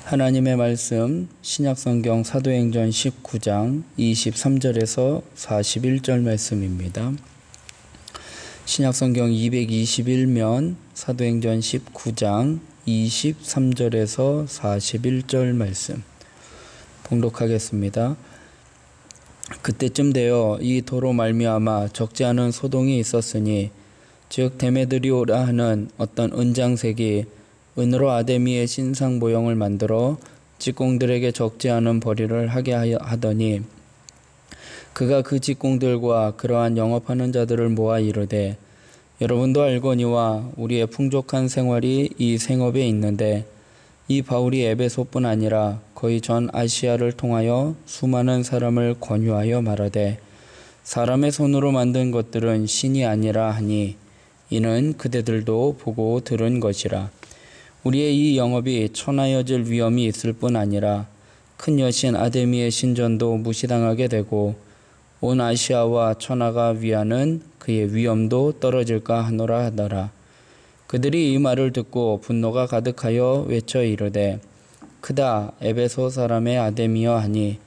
하나님의 말씀 신약성경 사도행전 19장 23절에서 41절 말씀입니다. 신약성경 221면 사도행전 19장 23절에서 41절 말씀 봉독하겠습니다. 그때쯤 되어 이 도로 말미암아 적지 않은 소동이 있었으니 즉 데메드리오라 하는 어떤 은장색이 은으로 아데미의 신상 모형을 만들어 직공들에게 적지 않은 벌이를 하게 하더니 그가 그 직공들과 그러한 영업하는 자들을 모아 이르되 여러분도 알거니와 우리의 풍족한 생활이 이 생업에 있는데 이 바울이 에베소뿐 아니라 거의 전 아시아를 통하여 수많은 사람을 권유하여 말하되 사람의 손으로 만든 것들은 신이 아니라 하니 이는 그대들도 보고 들은 것이라. 우리의 이 영업이 천하여질 위험이 있을 뿐 아니라 큰 여신 아데미의 신전도 무시당하게 되고 온 아시아와 천하가 위하는 그의 위엄도 떨어질까 하노라 하더라. 그들이 이 말을 듣고 분노가 가득하여 외쳐 이르되 크다 에베소 사람의 아데미여 하니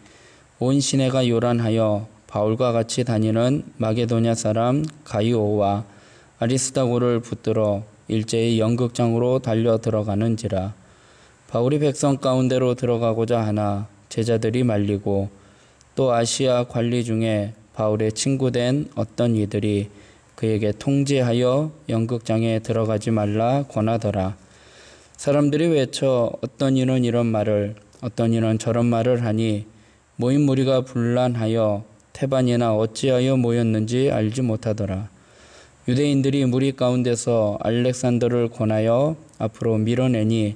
온 시내가 요란하여 바울과 같이 다니는 마게도냐 사람 가이오와 아리스다고를 붙들어 일제히 연극장으로 달려 들어가는지라. 바울이 백성 가운데로 들어가고자 하나 제자들이 말리고 또 아시아 관리 중에 바울의 친구된 어떤 이들이 그에게 통지하여 연극장에 들어가지 말라 권하더라. 사람들이 외쳐 어떤 이는 이런 말을 어떤 이는 저런 말을 하니 모인 무리가 분란하여 태반이나 어찌하여 모였는지 알지 못하더라. 유대인들이 무리 가운데서 알렉산더를 권하여 앞으로 밀어내니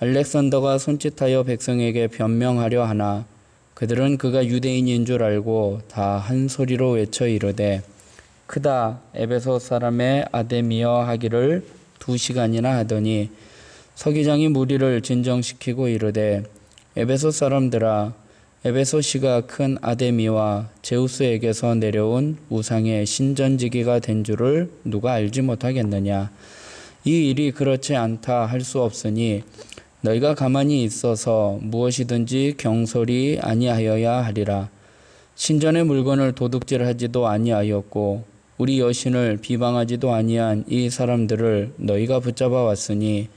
알렉산더가 손짓하여 백성에게 변명하려 하나 그들은 그가 유대인인 줄 알고 다 한 소리로 외쳐 이르되 크다 에베소 사람의 아데미여 하기를 2시간이나 하더니 서기장이 무리를 진정시키고 이르되 에베소 사람들아 에베소시가 큰 아데미와 제우스에게서 내려온 우상의 신전지기가 된 줄을 누가 알지 못하겠느냐. 이 일이 그렇지 않다 할 수 없으니 너희가 가만히 있어서 무엇이든지 경솔이 아니하여야 하리라. 신전의 물건을 도둑질하지도 아니하였고 우리 여신을 비방하지도 아니한 이 사람들을 너희가 붙잡아 왔으니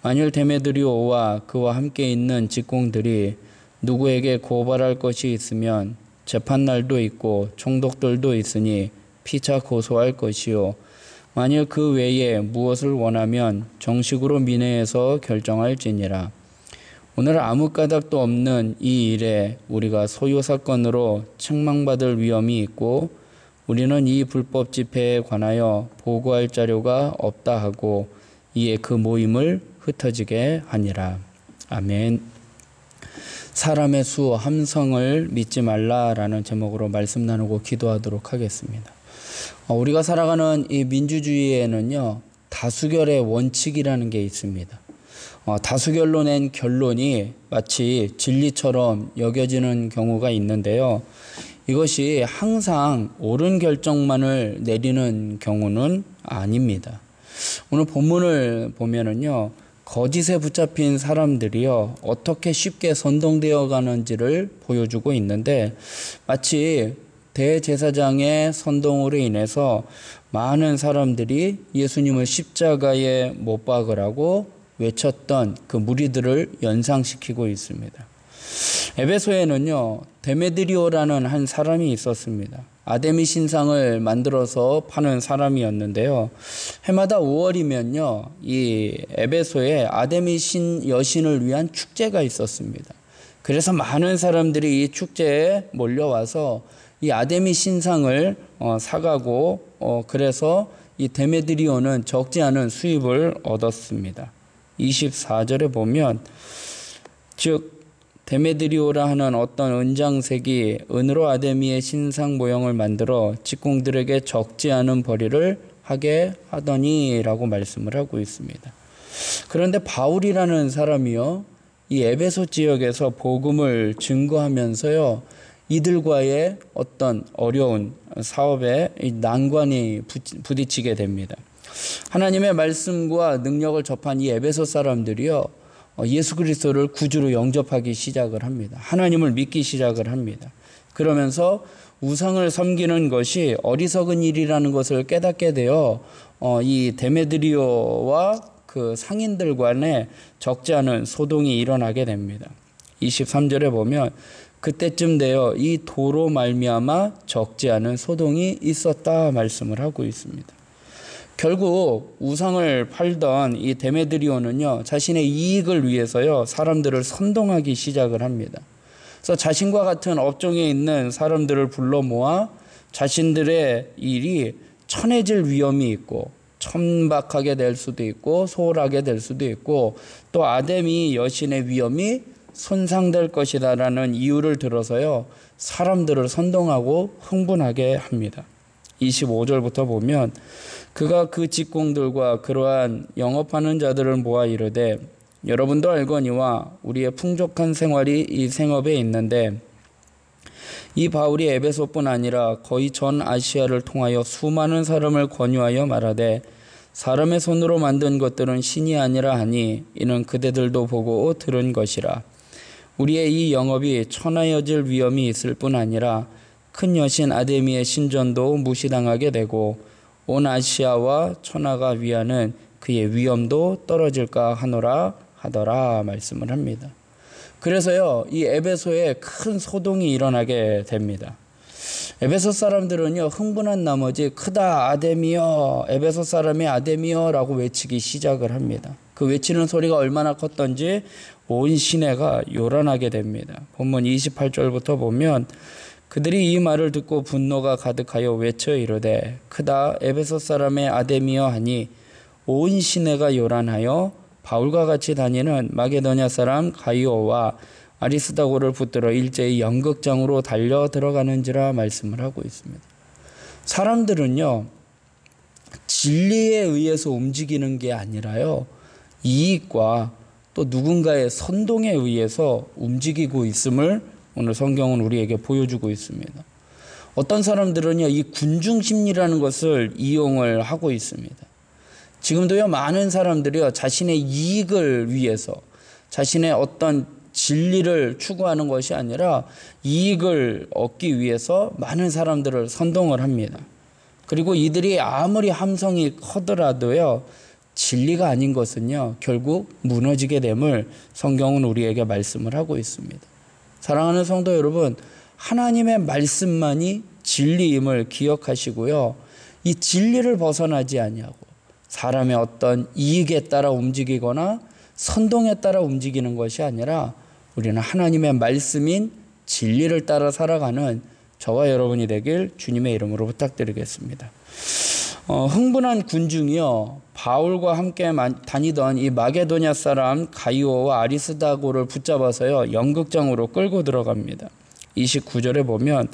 만일 데메드리오와 그와 함께 있는 직공들이 누구에게 고발할 것이 있으면 재판날도 있고 총독들도 있으니 피차 고소할 것이요 만일 그 외에 무엇을 원하면 정식으로 민회에서 결정할지니라. 오늘 아무 까닭도 없는 이 일에 우리가 소요 사건으로 책망받을 위험이 있고 우리는 이 불법 집회에 관하여 보고할 자료가 없다 하고 이에 그 모임을 흩어지게 하니라. 아멘. 사람의 수 함성을 믿지 말라라는 제목으로 말씀 나누고 기도하도록 하겠습니다. 우리가 살아가는 이 민주주의에는요 다수결의 원칙이라는 게 있습니다. 다수결로 낸 결론이 마치 진리처럼 여겨지는 경우가 있는데요. 이것이 항상 옳은 결정만을 내리는 경우는 아닙니다. 오늘 본문을 보면은요. 거짓에 붙잡힌 사람들이요 어떻게 쉽게 선동되어 가는지를 보여주고 있는데 마치 대제사장의 선동으로 인해서 많은 사람들이 예수님을 십자가에 못 박으라고 외쳤던 그 무리들을 연상시키고 있습니다. 에베소에는요 데메드리오라는 한 사람이 있었습니다. 아데미 신상을 만들어서 파는 사람이었는데요. 해마다 5월이면요, 이 에베소에 아데미 여신을 위한 축제가 있었습니다. 그래서 많은 사람들이 이 축제에 몰려와서 이 아데미 신상을 사가고 그래서 이 데메드리오는 적지 않은 수입을 얻었습니다. 24절에 보면 즉 데메드리오라 하는 어떤 은장색이 은으로 아데미의 신상 모형을 만들어 직공들에게 적지 않은 벌이를 하게 하더니 라고 말씀을 하고 있습니다. 그런데 바울이라는 사람이요 이 에베소 지역에서 복음을 증거하면서요 이들과의 어떤 어려운 사업에 난관이 부딪히게 됩니다. 하나님의 말씀과 능력을 접한 이 에베소 사람들이요 예수 그리스도를 구주로 영접하기 시작을 합니다. 하나님을 믿기 시작을 합니다. 그러면서 우상을 섬기는 것이 어리석은 일이라는 것을 깨닫게 되어 이 데메드리오와 그 상인들 간에 적지 않은 소동이 일어나게 됩니다. 23절에 보면 그때쯤 되어 이 도로 말미암아 적지 않은 소동이 있었다 말씀을 하고 있습니다. 결국 우상을 팔던 이 데메드리오는요, 자신의 이익을 위해서요, 사람들을 선동하기 시작을 합니다. 그래서 자신과 같은 업종에 있는 사람들을 불러 모아 자신들의 일이 천해질 위험이 있고 천박하게 될 수도 있고 소홀하게 될 수도 있고 또 아데미 여신의 위험이 손상될 것이다라는 이유를 들어서요, 사람들을 선동하고 흥분하게 합니다. 25절부터 보면 그가 그 직공들과 그러한 영업하는 자들을 모아 이르되 여러분도 알거니와 우리의 풍족한 생활이 이 생업에 있는데 이 바울이 에베소뿐 아니라 거의 전 아시아를 통하여 수많은 사람을 권유하여 말하되 사람의 손으로 만든 것들은 신이 아니라 하니 이는 그대들도 보고 들은 것이라. 우리의 이 영업이 천하여질 위험이 있을 뿐 아니라 큰 여신 아데미의 신전도 무시당하게 되고 온 아시아와 천하가 위하는 그의 위엄도 떨어질까 하더라 말씀을 합니다. 그래서요, 이 에베소에 큰 소동이 일어나게 됩니다. 에베소 사람들은요, 흥분한 나머지 크다 아데미여, 에베소 사람의 아데미여라고 외치기 시작을 합니다. 그 외치는 소리가 얼마나 컸던지 온 시내가 요란하게 됩니다. 본문 28절부터 보면 그들이 이 말을 듣고 분노가 가득하여 외쳐 이르되 크다 에베소 사람의 아데미여 하니 온 시내가 요란하여 바울과 같이 다니는 마게도냐 사람 가이오와 아리스다고를 붙들어 일제히 연극장으로 달려 들어가는지라 말씀을 하고 있습니다. 사람들은요, 진리에 의해서 움직이는 게 아니라요, 이익과 또 누군가의 선동에 의해서 움직이고 있음을 오늘 성경은 우리에게 보여주고 있습니다. 어떤 사람들은요, 이 군중심리라는 것을 이용을 하고 있습니다. 지금도요, 많은 사람들이요, 자신의 이익을 위해서 자신의 어떤 진리를 추구하는 것이 아니라 이익을 얻기 위해서 많은 사람들을 선동을 합니다. 그리고 이들이 아무리 함성이 커더라도요, 진리가 아닌 것은요, 결국 무너지게 됨을 성경은 우리에게 말씀을 하고 있습니다. 사랑하는 성도 여러분, 하나님의 말씀만이 진리임을 기억하시고요, 이 진리를 벗어나지 아니하고 사람의 어떤 이익에 따라 움직이거나 선동에 따라 움직이는 것이 아니라 우리는 하나님의 말씀인 진리를 따라 살아가는 저와 여러분이 되길 주님의 이름으로 부탁드리겠습니다. 흥분한 군중이요, 바울과 함께 다니던 이 마게도냐 사람 가이오와 아리스다고를 붙잡아서요, 연극장으로 끌고 들어갑니다. 29절에 보면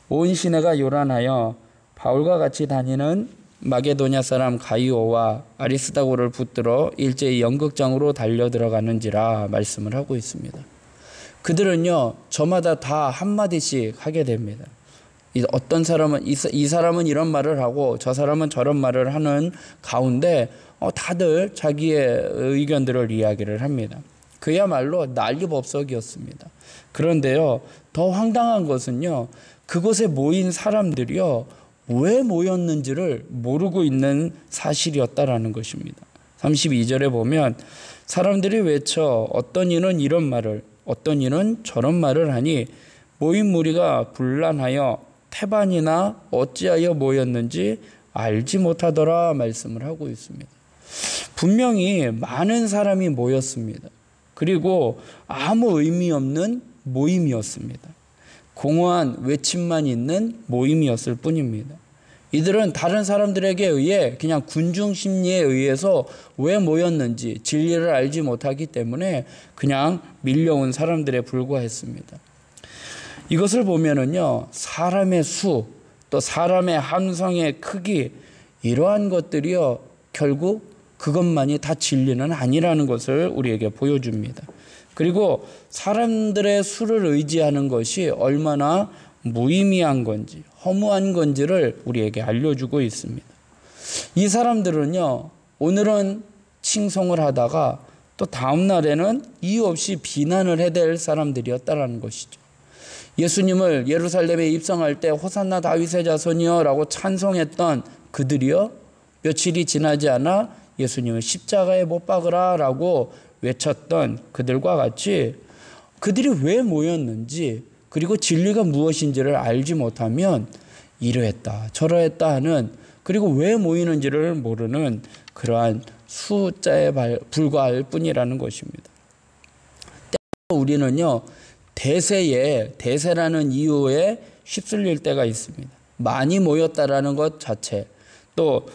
온 시내가 요란하여 바울과 같이 다니는 마게도냐 사람 가이오와 아리스다고를 붙들어 일제히 연극장으로 달려 들어가는지라 말씀을 하고 있습니다. 그들은요, 저마다 다 한마디씩 하게 됩니다. 어떤 사람은 이 사람은 이런 말을 하고 저 사람은 저런 말을 하는 가운데 다들 자기의 의견들을 이야기를 합니다. 그야말로 난리법석이었습니다. 그런데요, 더 황당한 것은요, 그곳에 모인 사람들이요, 왜 모였는지를 모르고 있는 사실이었다라는 것입니다. 32절에 보면 사람들이 외쳐 어떤 이는 이런 말을 어떤 이는 저런 말을 하니 모인 무리가 분란하여 태반이나 어찌하여 모였는지 알지 못하더라 말씀을 하고 있습니다. 분명히 많은 사람이 모였습니다. 그리고 아무 의미 없는 모임이었습니다. 공허한 외침만 있는 모임이었을 뿐입니다. 이들은 다른 사람들에게 의해 그냥 군중 심리에 의해서 왜 모였는지 진리를 알지 못하기 때문에 그냥 밀려온 사람들에 불과했습니다. 이것을 보면은요, 사람의 수, 또 사람의 함성의 크기, 이러한 것들이요, 결국 그것만이 다 진리는 아니라는 것을 우리에게 보여줍니다. 그리고 사람들의 수를 의지하는 것이 얼마나 무의미한 건지, 허무한 건지를 우리에게 알려주고 있습니다. 이 사람들은요, 오늘은 칭송을 하다가 또 다음 날에는 이유 없이 비난을 해댈 사람들이었다라는 것이죠. 예수님을 예루살렘에 입성할 때 호산나 다윗의 자손이여 라고 찬송했던 그들이요, 며칠이 지나지 않아 예수님을 십자가에 못 박으라 라고 외쳤던 그들과 같이 그들이 왜 모였는지, 그리고 진리가 무엇인지를 알지 못하면 이러했다 저러했다 하는, 그리고 왜 모이는지를 모르는 그러한 숫자에 불과할 뿐이라는 것입니다. 때로 우리는요, 대세라는 이유에 휩쓸릴 때가 있습니다. 많이 모였다라는 것 자체, 또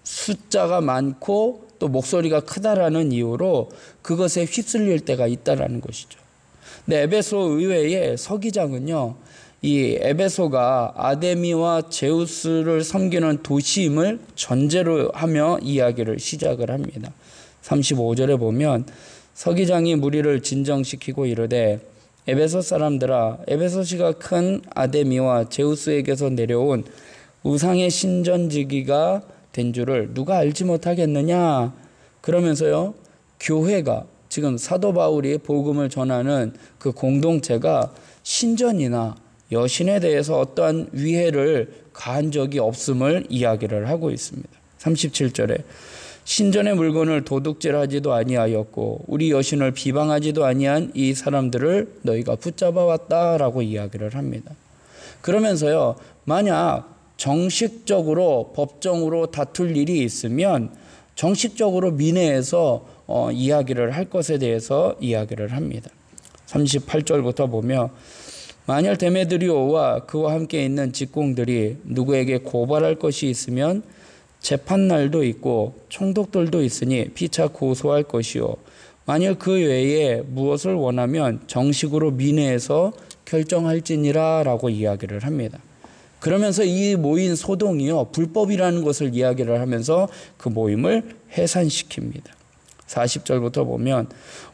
숫자가 많고 또 목소리가 크다라는 이유로 그것에 휩쓸릴 때가 있다라는 것이죠. 근데 에베소 의회의 서기장은요, 이 에베소가 아데미와 제우스를 섬기는 도시임을 전제로 하며 이야기를 시작을 합니다. 35절에 보면 서기장이 무리를 진정시키고 이르되 에베소 사람들아, 에베소시가 큰 아데미와 제우스에게서 내려온 우상의 신전지기가 된 줄을 누가 알지 못하겠느냐. 그러면서요, 교회가, 지금 사도 바울이 복음을 전하는 그 공동체가 신전이나 여신에 대해서 어떠한 위해를 가한 적이 없음을 이야기를 하고 있습니다. 37절에 신전의 물건을 도둑질하지도 아니하였고 우리 여신을 비방하지도 아니한 이 사람들을 너희가 붙잡아 왔다라고 이야기를 합니다. 그러면서요, 만약 정식적으로 법정으로 다툴 일이 있으면 정식적으로 민회에서 이야기를 할 것에 대해서 이야기를 합니다. 38절부터 보며 만일 데메드리오와 그와 함께 있는 직공들이 누구에게 고발할 것이 있으면 재판날도 있고 총독들도 있으니 피차 고소할 것이요, 만일 그 외에 무엇을 원하면 정식으로 민회에서 결정할지니라 라고 이야기를 합니다. 그러면서 이 모인 소동이요, 불법이라는 것을 이야기를 하면서 그 모임을 해산시킵니다. 40절부터 보면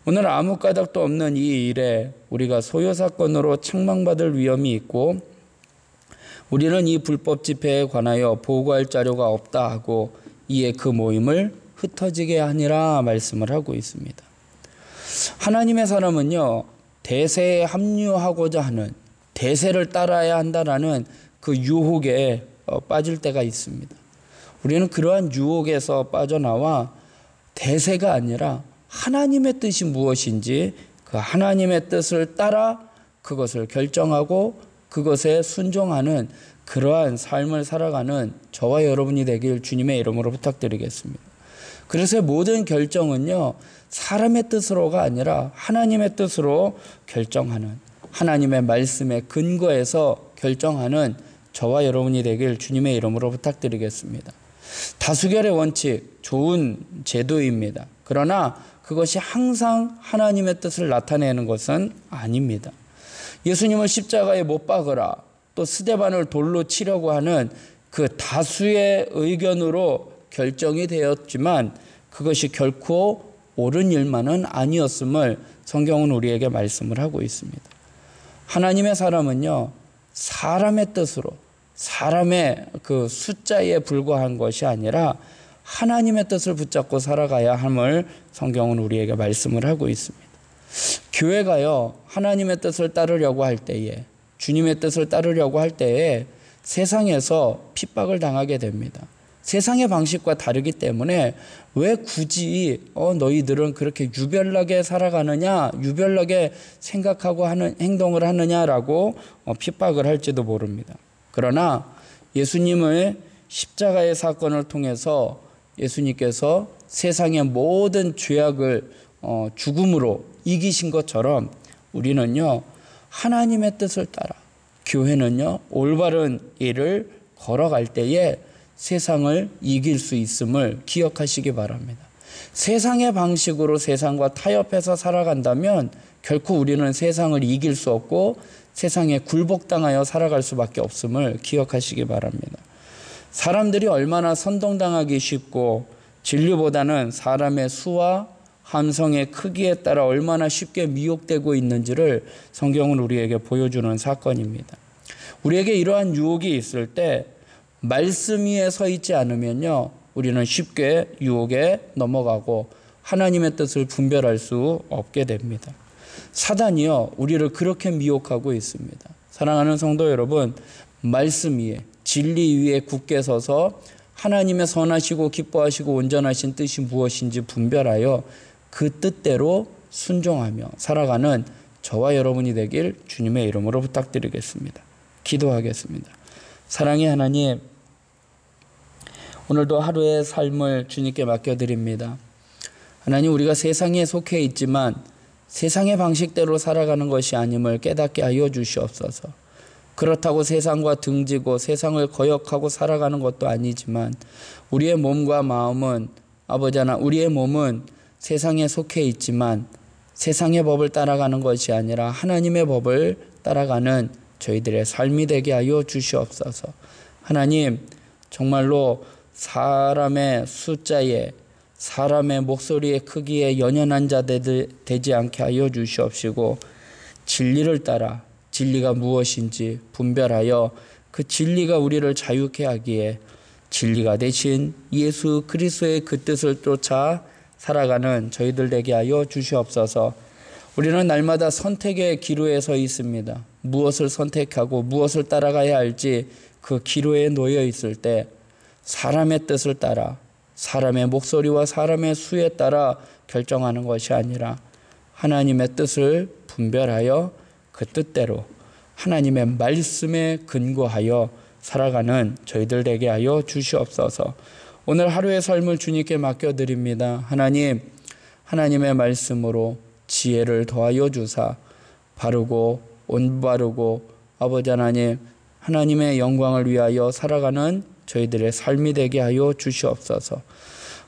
오늘 아무 까닭도 없는 이 일에 우리가 소요사건으로 책망받을 위험이 있고 우리는 이 불법 집회에 관하여 보고할 자료가 없다 하고 이에 그 모임을 흩어지게 하니라 말씀을 하고 있습니다. 하나님의 사람은요, 대세에 합류하고자 하는, 대세를 따라야 한다라는 그 유혹에 빠질 때가 있습니다. 우리는 그러한 유혹에서 빠져나와 대세가 아니라 하나님의 뜻이 무엇인지 그 하나님의 뜻을 따라 그것을 결정하고 그것에 순종하는 그러한 삶을 살아가는 저와 여러분이 되길 주님의 이름으로 부탁드리겠습니다. 그래서 모든 결정은요, 사람의 뜻으로가 아니라 하나님의 뜻으로 결정하는, 하나님의 말씀에 근거해서 결정하는 저와 여러분이 되길 주님의 이름으로 부탁드리겠습니다. 다수결의 원칙, 좋은 제도입니다. 그러나 그것이 항상 하나님의 뜻을 나타내는 것은 아닙니다. 예수님을 십자가에 못 박으라, 또 스데반을 돌로 치려고 하는 그 다수의 의견으로 결정이 되었지만 그것이 결코 옳은 일만은 아니었음을 성경은 우리에게 말씀을 하고 있습니다. 하나님의 사람은요, 사람의 뜻으로, 사람의 그 숫자에 불과한 것이 아니라 하나님의 뜻을 붙잡고 살아가야 함을 성경은 우리에게 말씀을 하고 있습니다. 교회가요, 하나님의 뜻을 따르려고 할 때에, 주님의 뜻을 따르려고 할 때에 세상에서 핍박을 당하게 됩니다. 세상의 방식과 다르기 때문에 왜 굳이 너희들은 그렇게 유별나게 살아가느냐, 유별나게 생각하고 하는 행동을 하느냐라고 핍박을 할지도 모릅니다. 그러나 예수님의 십자가의 사건을 통해서 예수님께서 세상의 모든 죄악을 죽음으로 이기신 것처럼 우리는요, 하나님의 뜻을 따라, 교회는요, 올바른 일을 걸어갈 때에 세상을 이길 수 있음을 기억하시기 바랍니다. 세상의 방식으로 세상과 타협해서 살아간다면 결코 우리는 세상을 이길 수 없고 세상에 굴복당하여 살아갈 수밖에 없음을 기억하시기 바랍니다. 사람들이 얼마나 선동당하기 쉽고 진리보다는 사람의 수와 함성의 크기에 따라 얼마나 쉽게 미혹되고 있는지를 성경은 우리에게 보여주는 사건입니다. 우리에게 이러한 유혹이 있을 때 말씀 위에 서 있지 않으면요, 우리는 쉽게 유혹에 넘어가고 하나님의 뜻을 분별할 수 없게 됩니다. 사단이요, 우리를 그렇게 미혹하고 있습니다. 사랑하는 성도 여러분, 말씀 위에, 진리 위에 굳게 서서 하나님의 선하시고 기뻐하시고 온전하신 뜻이 무엇인지 분별하여 그 뜻대로 순종하며 살아가는 저와 여러분이 되길 주님의 이름으로 부탁드리겠습니다. 기도하겠습니다. 사랑의 하나님, 오늘도 하루의 삶을 주님께 맡겨드립니다. 하나님, 우리가 세상에 속해 있지만 세상의 방식대로 살아가는 것이 아님을 깨닫게 하여 주시옵소서. 그렇다고 세상과 등지고 세상을 거역하고 살아가는 것도 아니지만 우리의 몸과 마음은 아버지 하나, 우리의 몸은 세상에 속해 있지만 세상의 법을 따라가는 것이 아니라 하나님의 법을 따라가는 저희들의 삶이 되게 하여 주시옵소서. 하나님, 정말로 사람의 숫자에, 사람의 목소리의 크기에 연연한 자 되지 않게 하여 주시옵시고 진리를 따라 진리가 무엇인지 분별하여 그 진리가 우리를 자유케 하기에 진리가 되신 예수 그리스도의 그 뜻을 쫓아 살아가는 저희들 되게 하여 주시옵소서. 우리는 날마다 선택의 기로에 서 있습니다. 무엇을 선택하고 무엇을 따라가야 할지 그 기로에 놓여 있을 때 사람의 뜻을 따라 사람의 목소리와 사람의 수에 따라 결정하는 것이 아니라 하나님의 뜻을 분별하여 그 뜻대로 하나님의 말씀에 근거하여 살아가는 저희들 되게 하여 주시옵소서. 오늘 하루의 삶을 주님께 맡겨드립니다. 하나님, 하나님의 말씀으로 지혜를 더하여 주사 바르고 올바르고 아버지 하나님, 하나님의 영광을 위하여 살아가는 저희들의 삶이 되게 하여 주시옵소서.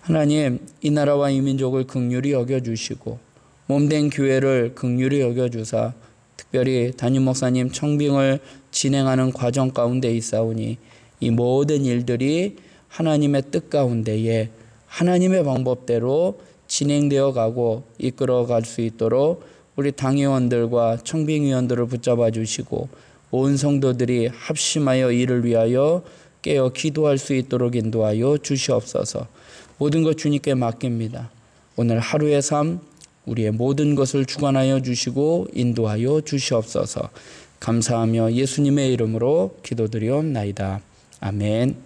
하나님, 이 나라와 이 민족을 긍휼히 여겨주시고 몸된 교회를 긍휼히 여겨주사 특별히 담임 목사님 청빙을 진행하는 과정 가운데 있사오니 이 모든 일들이 하나님의 뜻 가운데에 하나님의 방법대로 진행되어 가고 이끌어갈 수 있도록 우리 당회원들과 청빙위원들을 붙잡아 주시고 온 성도들이 합심하여 이를 위하여 깨어 기도할 수 있도록 인도하여 주시옵소서. 모든 것 주님께 맡깁니다. 오늘 하루의 삶 우리의 모든 것을 주관하여 주시고 인도하여 주시옵소서. 감사하며 예수님의 이름으로 기도드리옵나이다. 아멘.